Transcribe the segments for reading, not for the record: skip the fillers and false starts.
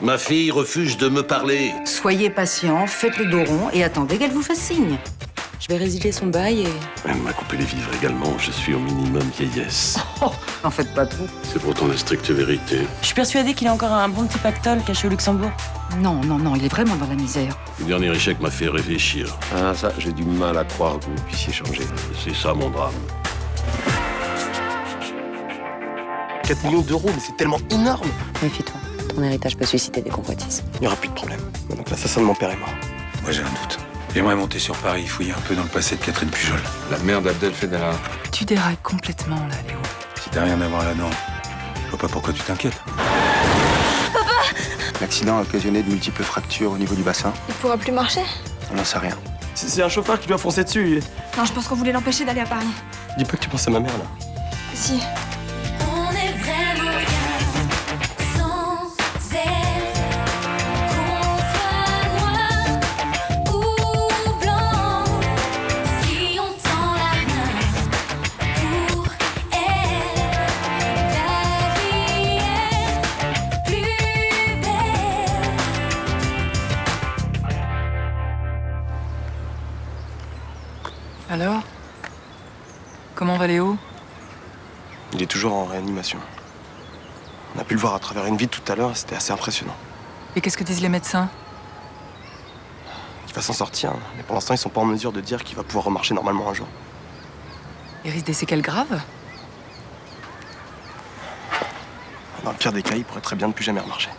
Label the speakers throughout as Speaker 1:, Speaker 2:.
Speaker 1: Ma fille refuse de me parler.
Speaker 2: Soyez patient, faites le dos rond et attendez qu'elle vous fasse signe.
Speaker 3: Je vais résilier son bail et...
Speaker 1: Elle m'a coupé les vivres également. Je suis au minimum vieillesse.
Speaker 2: Oh, n'en faites pas trop.
Speaker 1: C'est pourtant la stricte vérité.
Speaker 3: Je suis persuadée qu'il a encore un bon petit pactole caché au Luxembourg.
Speaker 2: Non, il est vraiment dans la misère.
Speaker 1: Le dernier échec m'a fait réfléchir.
Speaker 4: Ah, ça, j'ai du mal à croire que vous puissiez changer.
Speaker 1: C'est ça mon drame.
Speaker 5: 4 millions d'euros, mais c'est tellement énorme.
Speaker 3: Méfie-toi, ton héritage peut susciter des convoitises.
Speaker 5: Il n'y aura plus de problème. Donc l'assassin de mon père est mort.
Speaker 6: Moi, j'ai un doute. J'aimerais monter sur Paris, fouiller un peu dans le passé de Catherine Pujol.
Speaker 4: La mère d'Abdel Fedala.
Speaker 3: Tu dérailles complètement, là, Léo.
Speaker 6: Si t'as rien à voir là-dedans, je vois pas pourquoi tu t'inquiètes.
Speaker 7: L'accident a occasionné de multiples fractures au niveau du bassin.
Speaker 8: Il pourra plus marcher?
Speaker 7: On n'en sait rien.
Speaker 5: C'est un chauffeur qui lui a foncé dessus.
Speaker 8: Non, je pense qu'on voulait l'empêcher d'aller à Paris.
Speaker 5: Dis pas que tu penses à ma mère, là.
Speaker 8: Si.
Speaker 9: On est vraiment rien sans elle. Qu'on soit noir ou blanc, si on tend la main pour elle, la vie est plus belle.
Speaker 3: Alors? Comment va Léo?
Speaker 5: Il est toujours en réanimation. On a pu le voir à travers une vitre tout à l'heure et c'était assez impressionnant.
Speaker 3: Et qu'est-ce que disent les médecins?
Speaker 5: Il va s'en sortir, hein. Mais pour l'instant, ils sont pas en mesure de dire qu'il va pouvoir remarcher normalement un jour.
Speaker 3: Il risque des séquelles graves?
Speaker 5: Dans le pire des cas, il pourrait très bien ne plus jamais remarcher.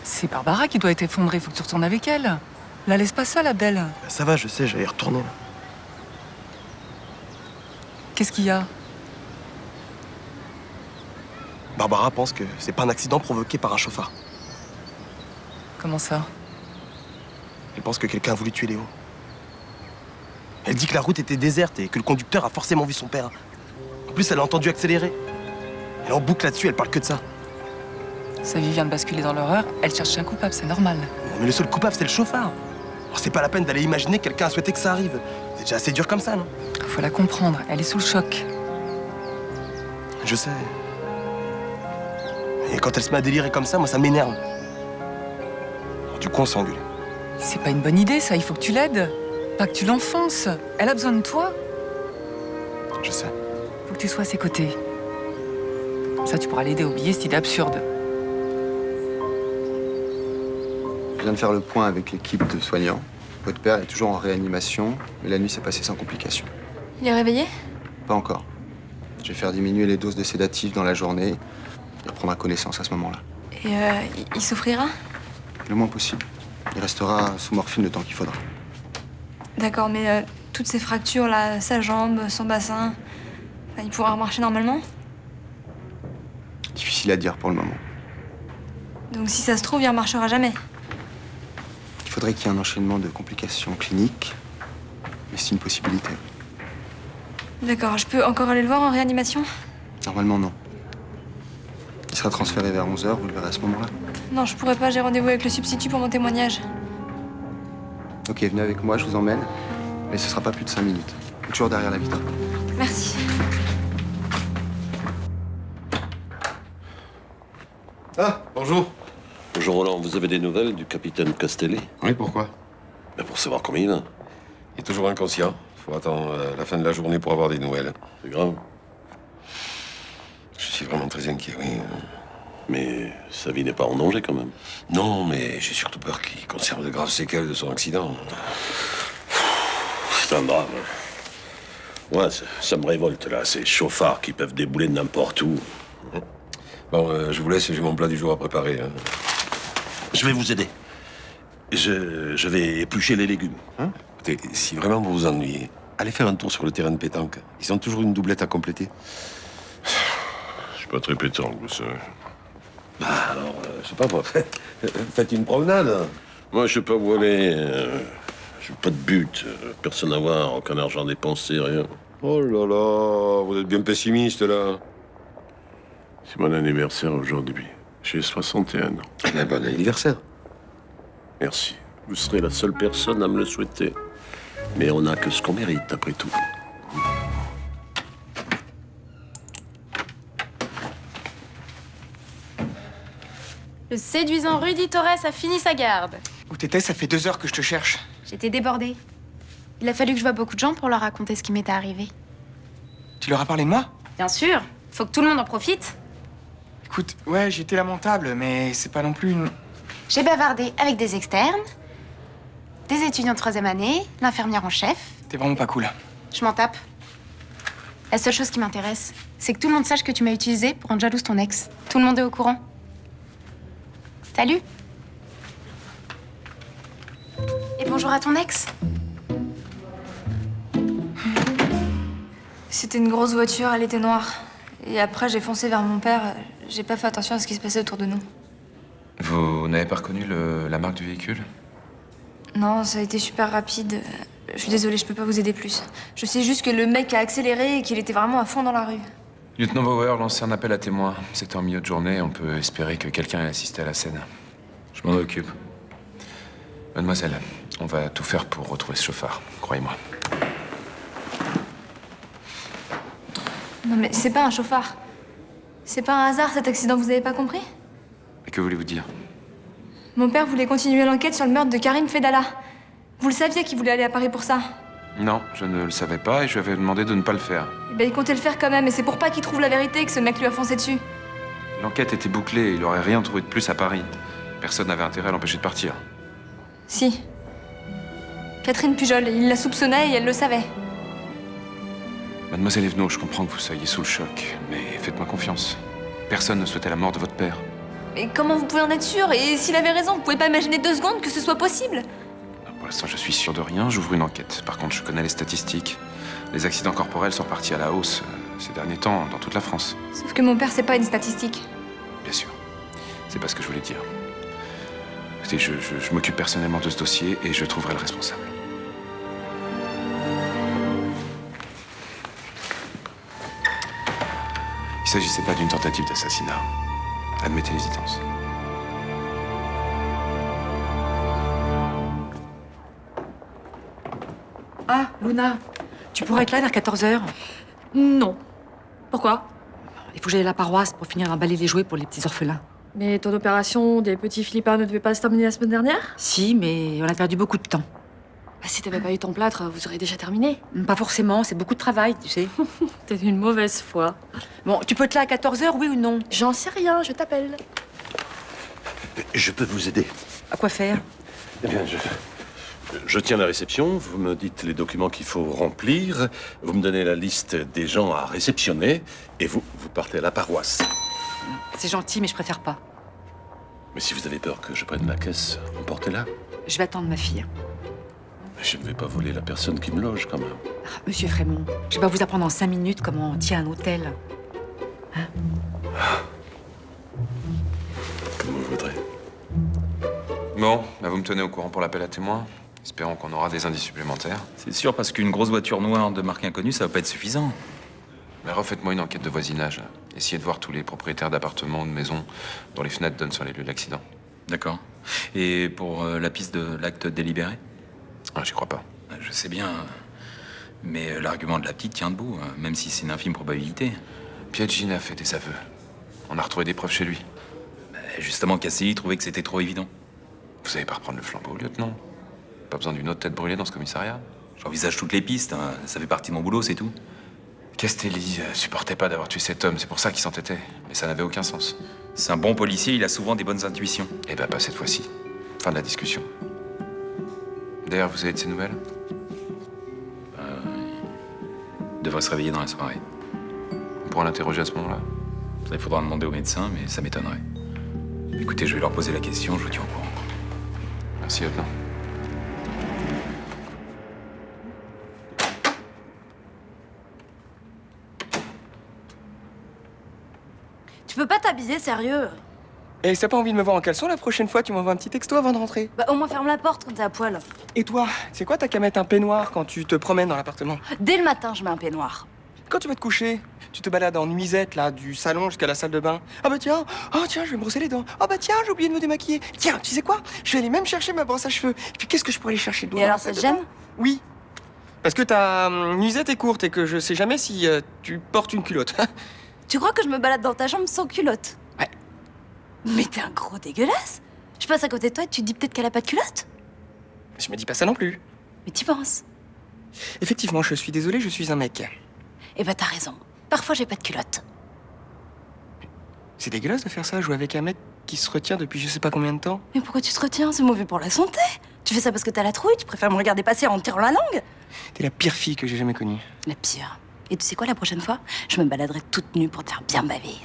Speaker 3: C'est Barbara qui doit être effondrée, faut que tu retournes avec elle. La laisse pas seule, Abdel.
Speaker 5: Bah, ça va, je sais, j'allais y retourner, là.
Speaker 3: Qu'est-ce qu'il y a?
Speaker 5: Barbara pense que c'est pas un accident provoqué par un chauffard.
Speaker 3: Comment ça?
Speaker 5: Elle pense que quelqu'un a voulu tuer Léo. Elle dit que la route était déserte et que le conducteur a forcément vu son père. En plus, elle a entendu accélérer. Elle en boucle là-dessus, elle parle que de ça.
Speaker 3: Sa vie vient de basculer dans l'horreur, elle cherche un coupable, c'est normal.
Speaker 5: Mais le seul coupable, c'est le chauffard. Alors, c'est pas la peine d'aller imaginer que quelqu'un a souhaité que ça arrive. C'est déjà assez dur comme ça, non?
Speaker 3: Faut la comprendre, elle est sous le choc.
Speaker 5: Je sais. Et quand elle se met à délirer comme ça, moi, ça m'énerve. Alors, du coup, on s'est engueulé.
Speaker 3: C'est pas une bonne idée, ça, il faut que tu l'aides. Pas que tu l'enfonces. Elle a besoin de toi.
Speaker 5: Je sais.
Speaker 3: Faut que tu sois à ses côtés. Comme ça, tu pourras l'aider à oublier cette idée absurde.
Speaker 7: Je viens de faire le point avec l'équipe de soignants. Votre père est toujours en réanimation, mais la nuit s'est passée sans complications.
Speaker 8: Il est réveillé?
Speaker 7: Pas encore. Je vais faire diminuer les doses de sédatifs dans la journée. Il reprendra connaissance à ce moment-là.
Speaker 8: Et il souffrira?
Speaker 7: Le moins possible. Il restera sous morphine le temps qu'il faudra.
Speaker 8: D'accord, mais toutes ces fractures là, sa jambe, son bassin, il pourra remarcher normalement?
Speaker 7: Difficile à dire pour le moment.
Speaker 8: Donc si ça se trouve, il remarchera jamais.
Speaker 7: Il faudrait qu'il y ait un enchaînement de complications cliniques, mais c'est une possibilité.
Speaker 8: D'accord, je peux encore aller le voir en réanimation?
Speaker 7: Normalement, non. Il sera transféré vers 11h, vous le verrez à ce moment-là.
Speaker 8: Non, je pourrais pas, j'ai rendez-vous avec le substitut pour mon témoignage.
Speaker 7: Ok, venez avec moi, je vous emmène. Mais ce sera pas plus de 5 minutes. Toujours derrière la vitre.
Speaker 8: Merci.
Speaker 4: Ah, bonjour.
Speaker 1: Bonjour Roland, vous avez des nouvelles du capitaine Castelli?
Speaker 4: Oui, pourquoi?
Speaker 1: Ben, pour savoir comment il va.
Speaker 4: Il est toujours inconscient. Faut attendre la fin de la journée pour avoir des nouvelles.
Speaker 1: C'est grave.
Speaker 4: Je suis vraiment très inquiet, oui.
Speaker 1: Mais sa vie n'est pas en danger quand même.
Speaker 4: Non, mais j'ai surtout peur qu'il conserve de graves séquelles de son accident.
Speaker 1: C'est un drame. Ouais, ça me révolte là, ces chauffards qui peuvent débouler de n'importe où.
Speaker 4: Bon, je vous laisse, j'ai mon plat du jour à préparer. Hein.
Speaker 1: Je vais vous aider. Je vais éplucher les légumes.
Speaker 4: Hein? Écoutez, si vraiment vous vous ennuyez, allez faire un tour sur le terrain de pétanque. Ils ont toujours une doublette à compléter.
Speaker 1: Je suis pas très pétanque, vous savez.
Speaker 4: Bah alors, je sais pas moi, faites une promenade.
Speaker 1: Moi, je sais pas où aller. J'ai pas de but. Personne à voir, aucun argent dépensé, rien.
Speaker 4: Oh là là, vous êtes bien pessimiste là.
Speaker 1: C'est mon anniversaire aujourd'hui. J'ai 61 ans.
Speaker 4: Eh bien, bon anniversaire.
Speaker 1: Merci. Vous serez la seule personne à me le souhaiter. Mais on n'a que ce qu'on mérite, après tout.
Speaker 10: Le séduisant Rudy Torres a fini sa garde.
Speaker 5: Où t'étais? Ça fait 2 heures que je te cherche.
Speaker 10: J'étais débordée. Il a fallu que je voie beaucoup de gens pour leur raconter ce qui m'était arrivé.
Speaker 5: Tu leur as parlé de moi?
Speaker 10: Bien sûr, faut que tout le monde en profite.
Speaker 5: Écoute, ouais, j'étais lamentable, mais c'est pas non plus une...
Speaker 10: J'ai bavardé avec des externes, des étudiants de 3e année, l'infirmière en chef.
Speaker 5: T'es vraiment pas cool.
Speaker 10: Je m'en tape. La seule chose qui m'intéresse, c'est que tout le monde sache que tu m'as utilisé pour rendre jalouse ton ex. Tout le monde est au courant. Salut. Et bonjour à ton ex.
Speaker 8: C'était une grosse voiture, elle était noire. Et après, j'ai foncé vers mon père. J'ai pas fait attention à ce qui se passait autour de nous.
Speaker 6: Vous n'avez pas reconnu la marque du véhicule?
Speaker 8: Non, ça a été super rapide. Je suis désolée, je peux pas vous aider plus. Je sais juste que le mec a accéléré et qu'il était vraiment à fond dans la rue.
Speaker 6: Lieutenant Bauer lancé un appel à témoins. C'était en milieu de journée, on peut espérer que quelqu'un ait assisté à la scène. Je m'en occupe. Mademoiselle, on va tout faire pour retrouver ce chauffard, croyez-moi.
Speaker 8: Non mais c'est pas un chauffard. C'est pas un hasard cet accident, vous avez pas compris?
Speaker 6: Et que voulez-vous dire?
Speaker 8: Mon père voulait continuer l'enquête sur le meurtre de Karim Fedala. Vous le saviez qu'il voulait aller à Paris pour ça?
Speaker 6: Non, je ne le savais pas et je lui avais demandé de ne pas le faire.
Speaker 8: Eh ben, il comptait le faire quand même, et c'est pour pas qu'il trouve la vérité que ce mec lui a foncé dessus.
Speaker 6: L'enquête était bouclée, il aurait rien trouvé de plus à Paris. Personne n'avait intérêt à l'empêcher de partir.
Speaker 8: Si. Catherine Pujol, il la soupçonnait et elle le savait.
Speaker 6: Mademoiselle Evenot, je comprends que vous soyez sous le choc, mais faites-moi confiance. Personne ne souhaitait la mort de votre père.
Speaker 8: Mais comment vous pouvez en être sûr? Et s'il avait raison, vous pouvez pas imaginer 2 secondes que ce soit possible?
Speaker 6: Pour l'instant, je suis sûr de rien, j'ouvre une enquête. Par contre, je connais les statistiques. Les accidents corporels sont partis à la hausse ces derniers temps dans toute la France.
Speaker 8: Sauf que mon père, c'est pas une statistique.
Speaker 6: Bien sûr. C'est pas ce que je voulais dire. Écoutez, je m'occupe personnellement de ce dossier et je trouverai le responsable. Il s'agissait pas d'une tentative d'assassinat. Admettez l'hésidence.
Speaker 2: Ah, Luna, tu pourrais être là vers 14h.
Speaker 11: Non. Pourquoi?
Speaker 2: Il faut que j'aille à la paroisse pour finir d'emballer les jouets pour les petits orphelins.
Speaker 11: Mais ton opération des petits Philippins ne devait pas se terminer la semaine dernière?
Speaker 2: Si, mais on a perdu beaucoup de temps.
Speaker 11: Bah, si t'avais pas eu ton plâtre, vous auriez déjà terminé.
Speaker 2: Pas forcément, c'est beaucoup de travail, tu sais.
Speaker 11: T'es une mauvaise foi.
Speaker 2: Bon, tu peux être là à 14h, oui ou non?
Speaker 11: J'en sais rien, je t'appelle.
Speaker 1: Je peux vous aider.
Speaker 2: À quoi faire?
Speaker 1: Eh bien, je tiens la réception, vous me dites les documents qu'il faut remplir, vous me donnez la liste des gens à réceptionner, et vous partez à la paroisse.
Speaker 2: C'est gentil, mais je préfère pas.
Speaker 1: Mais si vous avez peur que je prenne la caisse, emportez-la.
Speaker 2: Je vais attendre ma fille.
Speaker 1: Mais je ne vais pas voler la personne qui me loge, quand même.
Speaker 2: Ah, Monsieur Frémont, je vais pas vous apprendre en 5 minutes comment on tient un hôtel. Hein?
Speaker 1: Comme vous voudrez.
Speaker 6: Bon, bah vous me tenez au courant pour l'appel à témoins. Espérons qu'on aura des indices supplémentaires.
Speaker 12: C'est sûr, parce qu'une grosse voiture noire de marque inconnue, ça va pas être suffisant.
Speaker 6: Mais refaites-moi une enquête de voisinage. Essayez de voir tous les propriétaires d'appartements ou de maisons dont les fenêtres donnent sur les lieux de l'accident.
Speaker 12: D'accord. Et pour la piste de l'acte délibéré?
Speaker 6: Ah, j'y crois pas.
Speaker 12: Je sais bien, mais l'argument de la petite tient debout, même si c'est une infime probabilité.
Speaker 6: Piaggini a fait des aveux. On a retrouvé des preuves chez lui.
Speaker 12: Justement, Cassilli trouvait que c'était trop évident.
Speaker 6: Vous savez pas reprendre le flambeau, lieutenant? Pas besoin d'une autre tête brûlée dans ce commissariat?
Speaker 12: J'envisage toutes les pistes, hein. Ça fait partie de mon boulot, c'est tout.
Speaker 6: Castelli supportait pas d'avoir tué cet homme, c'est pour ça qu'il s'entêtait. Mais ça n'avait aucun sens.
Speaker 12: C'est un bon policier, il a souvent des bonnes intuitions.
Speaker 6: Eh ben, pas cette fois-ci. Fin de la discussion. D'ailleurs, vous avez de ses nouvelles?
Speaker 12: Il devrait se réveiller dans la soirée.
Speaker 6: On pourra l'interroger à ce moment-là.
Speaker 12: Ça, il faudra demander au médecin, mais ça m'étonnerait. Écoutez, je vais leur poser la question, je vous tiens au courant.
Speaker 6: Merci, lieutenant.
Speaker 11: Tu peux pas t'habiller, sérieux?
Speaker 5: Et si t'as pas envie de me voir en caleçon, la prochaine fois, tu m'envoies un petit texto avant de rentrer.
Speaker 11: Bah au moins ferme la porte quand t'es à poil.
Speaker 5: Et toi, c'est quoi, t'as qu'à mettre un peignoir quand tu te promènes dans l'appartement?
Speaker 11: Dès le matin, je mets un peignoir.
Speaker 5: Quand tu vas te coucher, tu te balades en nuisette, là, du salon jusqu'à la salle de bain. Ah bah tiens, je vais me brosser les dents. Ah bah tiens, j'ai oublié de me démaquiller. Tiens, tu sais quoi? Je vais aller même chercher ma brosse à cheveux. Et puis qu'est-ce que je pourrais aller chercher de
Speaker 11: Et alors, ça te gêne?
Speaker 5: Oui. Parce que ta nuisette est courte et que je sais jamais si tu portes une culotte.
Speaker 11: Tu crois que je me balade dans ta chambre sans culotte?
Speaker 13: Mais t'es un gros dégueulasse. Je passe à côté de toi et tu te dis peut-être qu'elle a pas de culotte.
Speaker 5: Je me dis pas ça non plus.
Speaker 13: Mais t'y penses.
Speaker 5: Effectivement, je suis désolé, je suis un mec.
Speaker 13: Eh ben t'as raison. Parfois j'ai pas de culotte.
Speaker 5: C'est dégueulasse de faire ça, jouer avec un mec qui se retient depuis je sais pas combien de temps.
Speaker 13: Mais pourquoi tu te retiens? C'est mauvais pour la santé. Tu fais ça parce que t'as la trouille? Tu préfères me regarder passer en me tirant la langue?
Speaker 5: T'es la pire fille que j'ai jamais connue.
Speaker 13: La pire. Et tu sais quoi, la prochaine fois, je me baladerai toute nue pour te faire bien baver.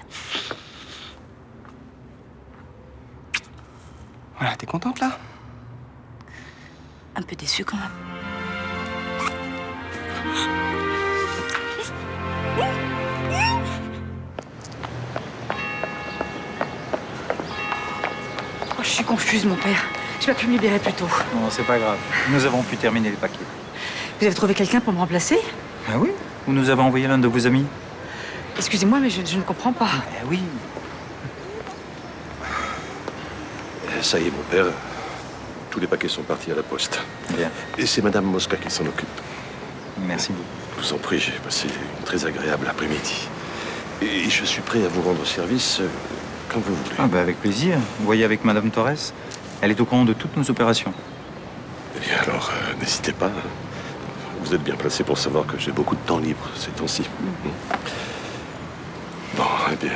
Speaker 5: Voilà, t'es contente là?
Speaker 13: Un peu déçue quand même.
Speaker 2: Oh, je suis confuse, mon père. J'ai pas pu me libérer plus tôt.
Speaker 14: Non, c'est pas grave. Nous avons pu terminer les paquets.
Speaker 2: Vous avez trouvé quelqu'un pour me remplacer?
Speaker 14: Ah oui? Vous nous avez envoyé l'un de vos amis?
Speaker 2: Excusez-moi, mais je ne comprends pas.
Speaker 14: Eh oui.
Speaker 1: Ça y est, mon père. Tous les paquets sont partis à la poste.
Speaker 14: Bien.
Speaker 1: Et c'est Madame Mosca qui s'en occupe.
Speaker 14: Merci beaucoup.
Speaker 1: Je vous en prie, j'ai passé une très agréable après-midi. Et je suis prêt à vous rendre service quand vous voulez.
Speaker 14: Ah bah avec plaisir. Vous voyez avec Madame Torres, elle est au courant de toutes nos opérations.
Speaker 1: Eh bien alors, n'hésitez pas. Vous êtes bien placé pour savoir que j'ai beaucoup de temps libre ces temps-ci. Bon, eh bien,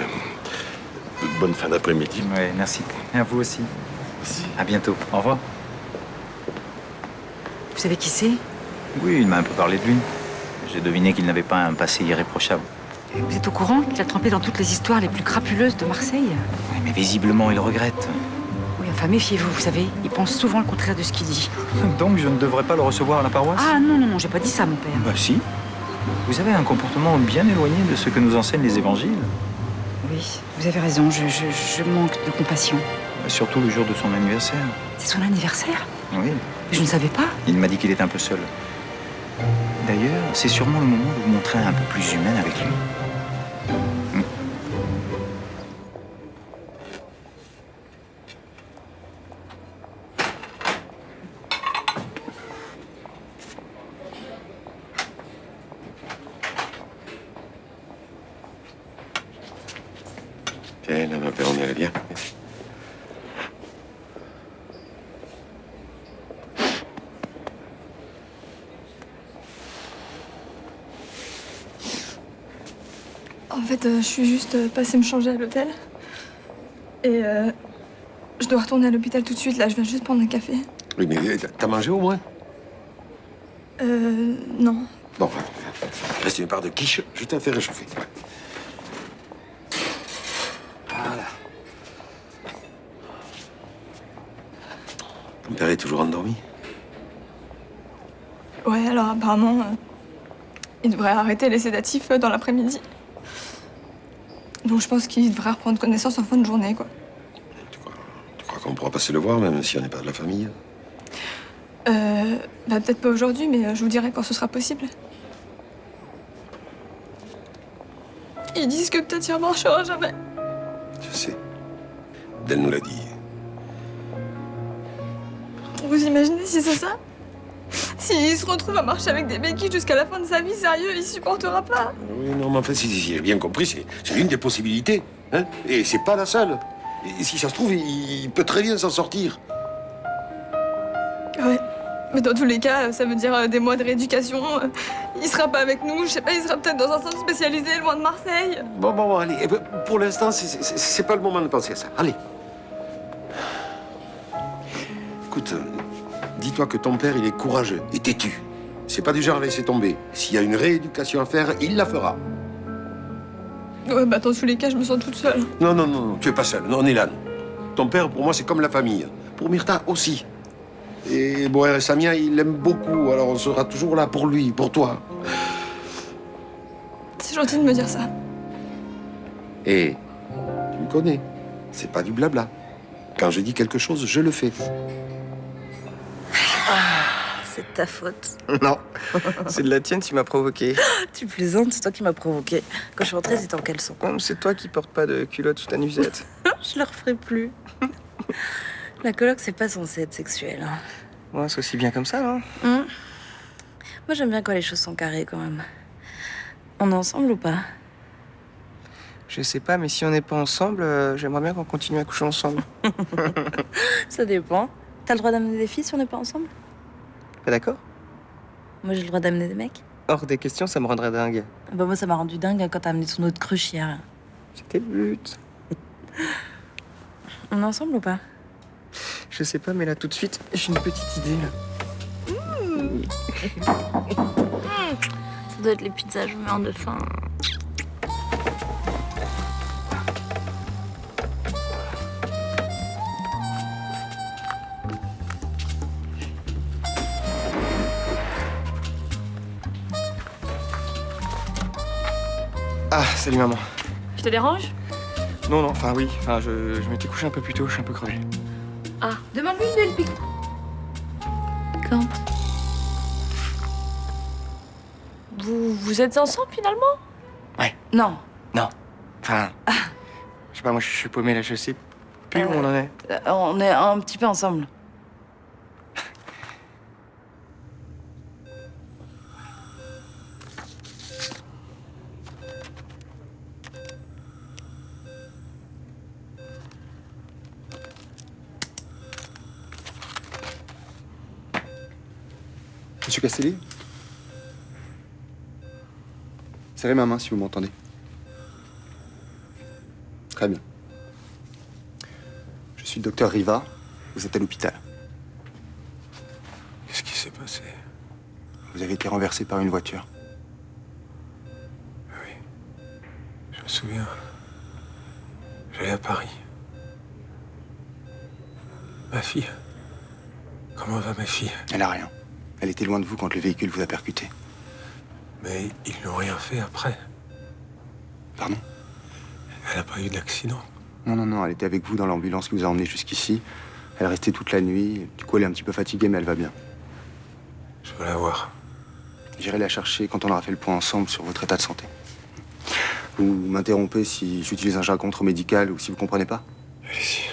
Speaker 1: bonne fin d'après-midi.
Speaker 14: Oui, merci. Et à vous aussi.
Speaker 1: Merci.
Speaker 14: À bientôt. Au revoir.
Speaker 2: Vous savez qui c'est?
Speaker 14: Oui, il m'a un peu parlé de lui. J'ai deviné qu'il n'avait pas un passé irréprochable.
Speaker 2: Vous êtes au courant qu'il a trempé dans toutes les histoires les plus crapuleuses de Marseille?
Speaker 14: Oui, mais visiblement, il regrette.
Speaker 2: Oui, enfin, méfiez-vous, vous savez, il pense souvent le contraire de ce qu'il dit.
Speaker 14: Donc, je ne devrais pas le recevoir à la paroisse?
Speaker 2: Ah non, non, non, j'ai pas dit ça, mon père.
Speaker 14: Bah si. Vous avez un comportement bien éloigné de ce que nous enseignent les évangiles.
Speaker 2: Oui, vous avez raison, je manque de compassion.
Speaker 14: Surtout le jour de son anniversaire.
Speaker 2: C'est son anniversaire?
Speaker 14: Oui.
Speaker 2: Je ne savais pas.
Speaker 14: Il m'a dit qu'il était un peu seul. D'ailleurs, c'est sûrement le moment de vous montrer un peu plus humaine avec lui.
Speaker 4: Tiens, là, ma père, on y allait bien.
Speaker 11: En fait, je suis juste passée me changer à l'hôtel. Et je dois retourner à l'hôpital tout de suite. Là, je viens juste prendre un café.
Speaker 4: Oui, mais t'as mangé au moins?
Speaker 11: Non.
Speaker 4: Bon, reste une part de quiche, je t'ai fait réchauffer. Voilà. Ton père est toujours endormi?
Speaker 11: Ouais, alors apparemment, il devrait arrêter les sédatifs dans l'après-midi. Donc je pense qu'il devrait reprendre connaissance en fin de journée, quoi.
Speaker 4: Tu crois qu'on pourra passer le voir, même si on n'est pas de la famille?
Speaker 11: Bah peut-être pas aujourd'hui, mais je vous dirai quand ce sera possible. Ils disent que peut-être il ne marchera jamais.
Speaker 4: Je sais. Dan nous l'a dit.
Speaker 11: Vous imaginez si c'est ça? S'il se retrouve à marcher avec des béquilles jusqu'à la fin de sa vie, sérieux, il supportera pas.
Speaker 4: Oui, non, mais en fait, si j'ai bien compris, c'est l'une des possibilités. Hein, et c'est pas la seule. Et si ça se trouve, il peut très bien s'en sortir.
Speaker 11: Ouais. Mais dans tous les cas, ça veut dire des mois de rééducation. Il sera pas avec nous, je sais pas, il sera peut-être dans un centre spécialisé loin de Marseille.
Speaker 4: Bon, allez. Eh ben, pour l'instant, c'est pas le moment de penser à ça. Allez. Écoute, dis-toi que ton père, il est courageux et têtu. C'est pas du genre à laisser tomber. S'il y a une rééducation à faire, il la fera.
Speaker 11: Ouais, bah dans tous les cas, je me sens toute seule.
Speaker 4: Non, tu es pas seul. Non, on est là. Ton père, pour moi, c'est comme la famille. Pour Myrta aussi. Et Boer et Samia, il l'aime beaucoup, alors on sera toujours là pour lui, pour toi.
Speaker 11: C'est gentil de me dire ça.
Speaker 4: Et tu me connais, c'est pas du blabla. Quand je dis quelque chose, je le fais.
Speaker 13: C'est de ta faute.
Speaker 5: Non, c'est de la tienne, tu m'as provoqué.
Speaker 13: Tu plaisantes, c'est toi qui m'as provoqué. Quand je suis rentrée, c'était en caleçon.
Speaker 5: C'est toi qui portes pas de culotte sous ta nuisette.
Speaker 13: Je le referai plus. La coloc, c'est pas censé être sexuel. Hein.
Speaker 5: Ouais, c'est aussi bien comme ça, non?
Speaker 13: Moi, j'aime bien quand les choses sont carrées, quand même. On est ensemble ou pas?
Speaker 5: Je sais pas, mais si on n'est pas ensemble, j'aimerais bien qu'on continue à coucher ensemble.
Speaker 13: Ça dépend. T'as le droit d'amener des filles si on n'est pas ensemble?
Speaker 5: Pas d'accord?
Speaker 13: Moi, j'ai le droit d'amener des mecs.
Speaker 5: Hors des questions, ça me rendrait dingue.
Speaker 13: Bah, moi, ça m'a rendu dingue quand t'as amené ton autre cruche hier.
Speaker 5: C'était le but.
Speaker 13: On est ensemble ou pas?
Speaker 5: Je sais pas, mais là, tout de suite, j'ai une petite idée, là.
Speaker 13: Ça doit être les pizzas, je meurs de faim.
Speaker 5: Ah, salut maman.
Speaker 11: Je te dérange?
Speaker 5: Non, non, enfin oui, enfin je m'étais couché un peu plus tôt, je suis un peu crevé.
Speaker 11: Ah, demande-lui une pique.
Speaker 13: Quand?
Speaker 11: Vous êtes ensemble finalement?
Speaker 5: Ouais.
Speaker 13: Non.
Speaker 5: Non. Enfin, je sais pas, moi je suis paumé là, je sais plus où on en est.
Speaker 13: On est un petit peu ensemble.
Speaker 7: Monsieur Castelli? Serrez ma main si vous m'entendez. Très bien. Je suis le docteur Riva. Vous êtes à l'hôpital.
Speaker 4: Qu'est-ce qui s'est passé?
Speaker 7: Vous avez été renversé par une voiture.
Speaker 4: Oui. Je me souviens. J'allais à Paris. Ma fille. Comment va ma fille?
Speaker 7: Elle a rien. Elle était loin de vous quand le véhicule vous a percuté.
Speaker 4: Mais ils n'ont rien fait après.
Speaker 7: Pardon?
Speaker 4: Elle n'a pas eu d'accident.
Speaker 7: Non, non, non, elle était avec vous dans l'ambulance qui vous a emmené jusqu'ici. Elle est restée toute la nuit. Du coup, elle est un petit peu fatiguée, mais elle va bien.
Speaker 4: Je veux la voir.
Speaker 7: J'irai la chercher quand on aura fait le point ensemble sur votre état de santé. Vous m'interrompez si j'utilise un jargon trop médical ou si vous comprenez pas?
Speaker 4: Allez-y.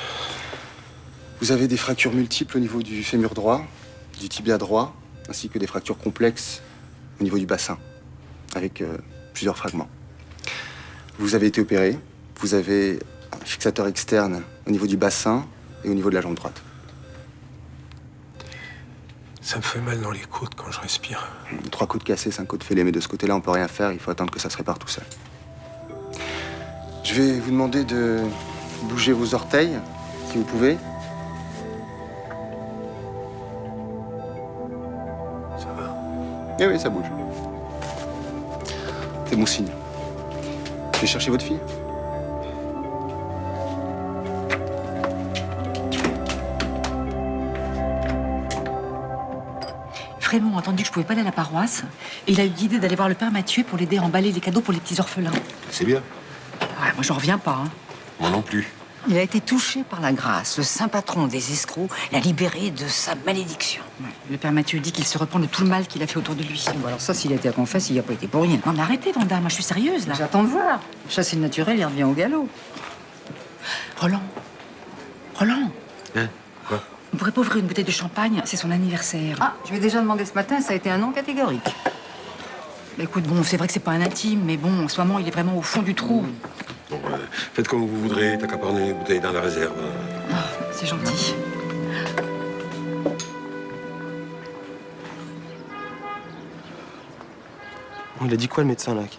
Speaker 7: Vous avez des fractures multiples au niveau du fémur droit, du tibia droit, ainsi que des fractures complexes au niveau du bassin, avec plusieurs fragments. Vous avez été opéré, vous avez un fixateur externe au niveau du bassin et au niveau de la jambe droite.
Speaker 4: Ça me fait mal dans les côtes quand je respire.
Speaker 7: 3 côtes cassées, 5 côtes fêlées, mais de ce côté-là, on peut rien faire, il faut attendre que ça se répare tout seul. Je vais vous demander de bouger vos orteils, si vous pouvez.
Speaker 4: Ça va?
Speaker 7: Eh oui, ça bouge. C'est bon signe. Je vais chercher votre fille.
Speaker 2: Frémont a entendu que je pouvais pas aller à la paroisse et il a eu l'idée d'aller voir le père Mathieu pour l'aider à emballer les cadeaux pour les petits orphelins.
Speaker 4: C'est bien.
Speaker 2: Ouais, moi, j'en reviens pas. Hein.
Speaker 4: Moi non plus.
Speaker 14: Il a été touché par la grâce. Le saint patron des escrocs l'a libéré de sa malédiction.
Speaker 2: Ouais, le père Mathieu dit qu'il se reprend de tout le mal qu'il a fait autour de lui.
Speaker 14: Bon, alors ça, s'il a été à confesse, il n'y a pas été pour rien.
Speaker 2: Non, mais arrêtez, Vanda, moi je suis sérieuse là.
Speaker 14: J'attends de voir. Chasser le naturel, il revient au galop.
Speaker 2: Roland. Roland.
Speaker 4: Hein? Quoi?
Speaker 2: On pourrait pas ouvrir une bouteille de champagne, c'est son anniversaire.
Speaker 14: Ah, je lui ai déjà demandé ce matin, ça a été un non catégorique.
Speaker 2: Bah, écoute, bon, c'est vrai que c'est pas un intime, mais bon, en ce moment, il est vraiment au fond du trou.
Speaker 4: Bon, faites comme vous voudrez, t'as qu'à prendre une bouteille dans la réserve.
Speaker 2: Ah, c'est gentil.
Speaker 5: Il a dit quoi le médecin là qui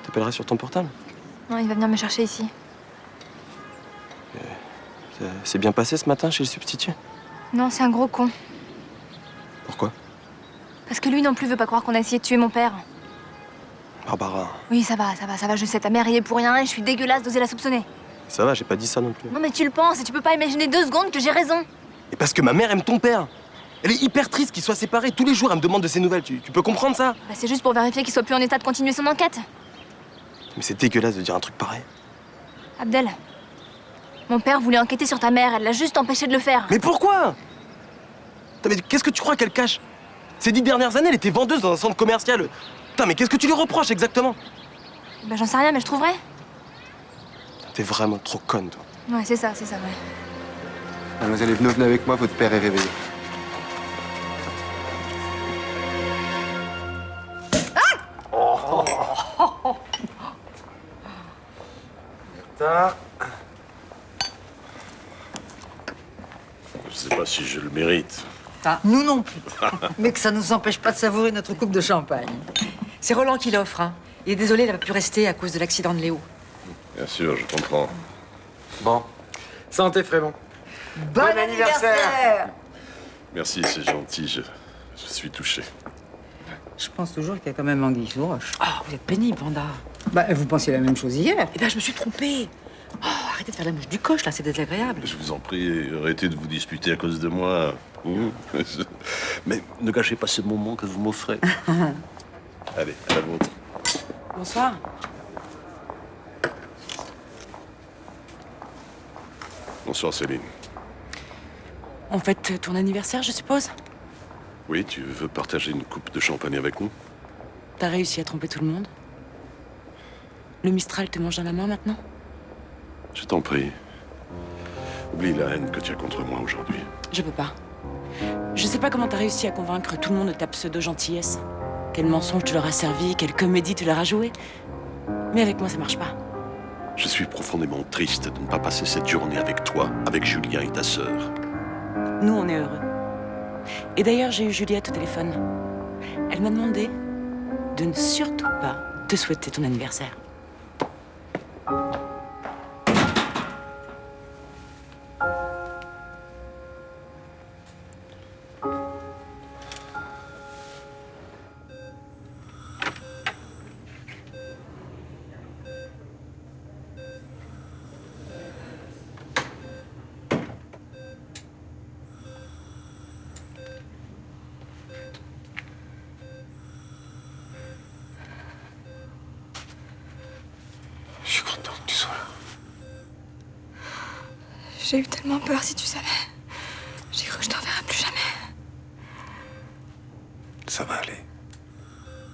Speaker 5: t'appellera sur ton portable?
Speaker 8: Non, il va venir me chercher ici.
Speaker 5: Ça s'est bien passé ce matin chez le substitut?
Speaker 8: Non, c'est un gros con.
Speaker 5: Pourquoi?
Speaker 8: Parce que lui non plus veut pas croire qu'on a essayé de tuer mon père.
Speaker 5: Barbara,
Speaker 8: Oui, ça va, je sais, ta mère y est pour rien et je suis dégueulasse d'oser la soupçonner.
Speaker 5: ça va, j'ai pas dit ça non plus.
Speaker 8: Non mais tu le penses et tu peux pas imaginer 2 secondes que j'ai raison.
Speaker 5: Et parce que ma mère aime ton père. Elle est hyper triste qu'ils soient séparés. Tous les jours, elle me demande de ses nouvelles. Tu peux comprendre ça?
Speaker 8: Bah c'est juste pour vérifier qu'il soit plus en état de continuer son enquête.
Speaker 5: Mais c'est dégueulasse de dire un truc pareil.
Speaker 8: Abdel, mon père voulait enquêter sur ta mère, elle l'a juste empêché de le faire.
Speaker 5: Mais pourquoi? Putain, mais qu'est-ce que tu crois qu'elle cache? Ces 10 dernières années, elle était vendeuse dans un centre commercial. Putain, mais qu'est-ce que tu lui reproches exactement?
Speaker 8: Bah j'en sais rien, mais je trouverai.
Speaker 5: T'es vraiment trop conne, toi.
Speaker 8: Ouais, c'est ça, ouais.
Speaker 7: Mademoiselle Evenot, venez avec moi, votre père est réveillé.
Speaker 1: Je sais pas si je le mérite.
Speaker 2: Ah, nous non plus. Mais que ça ne nous empêche pas de savourer notre coupe de champagne. C'est Roland qui l'offre. Hein. Il est désolé, il n'a pas pu rester à cause de l'accident de Léo.
Speaker 1: Bien sûr, je comprends.
Speaker 5: Bon. Santé, Frémont.
Speaker 2: Bon anniversaire.
Speaker 1: Merci, c'est gentil. Je suis touché.
Speaker 2: Je pense toujours qu'il y a quand même anguille sous roche. Oh, vous êtes pénible, Vanda. Bah, vous pensiez la même chose hier. Eh bien, je me suis trompée. Oh, arrêtez de faire la mouche du coche, là, c'est désagréable.
Speaker 1: Je vous en prie, arrêtez de vous disputer à cause de moi. Mais ne gâchez pas ce moment que vous m'offrez. Allez, à la vôtre.
Speaker 2: Bonsoir.
Speaker 1: Bonsoir, Céline.
Speaker 2: On fête ton anniversaire, je suppose?
Speaker 1: Oui, tu veux partager une coupe de champagne avec nous?
Speaker 2: T'as réussi à tromper tout le monde? Le Mistral te mange dans la main maintenant?
Speaker 1: Je t'en prie. Oublie la haine que tu as contre moi aujourd'hui.
Speaker 2: Je peux pas. Je sais pas comment t'as réussi à convaincre tout le monde de ta pseudo-gentillesse. Quel mensonge tu leur as servi, quelle comédie tu leur as joué. Mais avec moi, ça marche pas.
Speaker 1: Je suis profondément triste de ne pas passer cette journée avec toi, avec Julien et ta sœur.
Speaker 2: Nous, on est heureux. Et d'ailleurs, j'ai eu Juliette au téléphone. Elle m'a demandé de ne surtout pas te souhaiter ton anniversaire.
Speaker 4: Je suis content que tu sois là.
Speaker 11: J'ai eu tellement peur, si tu savais. J'ai cru que je t'en verrais plus jamais.
Speaker 4: Ça va aller.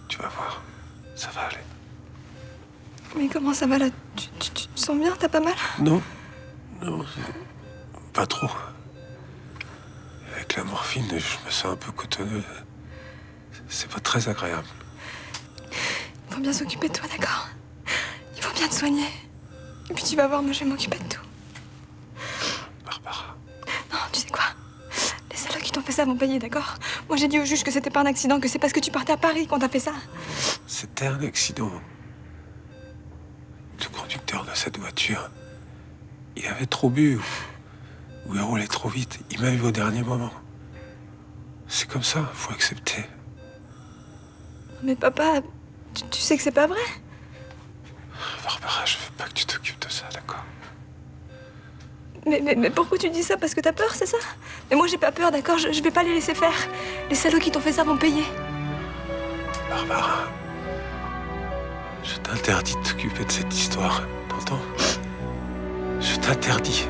Speaker 4: Tu vas voir. Ça va aller.
Speaker 11: Mais comment ça va là? Tu te sens bien? T'as pas mal?
Speaker 4: Non. Non, pas trop. Avec la morphine, je me sens un peu cotonneux. C'est pas très agréable.
Speaker 11: Il faut bien s'occuper de toi, d'accord? Il faut bien te soigner. Et puis tu vas voir, moi je vais m'occuper de tout.
Speaker 4: Barbara.
Speaker 11: Non, tu sais quoi? Les salauds qui t'ont fait ça vont payer, d'accord? Moi j'ai dit au juge que c'était pas un accident, que c'est parce que tu partais à Paris qu'on t'a fait ça.
Speaker 4: C'était un accident. Le conducteur de cette voiture, il avait trop bu ou il roulait trop vite. Il m'a eu au dernier moment. C'est comme ça, faut accepter.
Speaker 11: Mais papa, tu sais que c'est pas vrai?
Speaker 4: Barbara, je veux pas que tu t'occupes de ça, d'accord?
Speaker 11: Mais pourquoi tu dis ça? Parce que t'as peur, c'est ça? Mais moi j'ai pas peur, d'accord? Je vais pas les laisser faire. Les salauds qui t'ont fait ça vont payer.
Speaker 4: Barbara, je t'interdis de t'occuper de cette histoire, t'entends? Je t'interdis.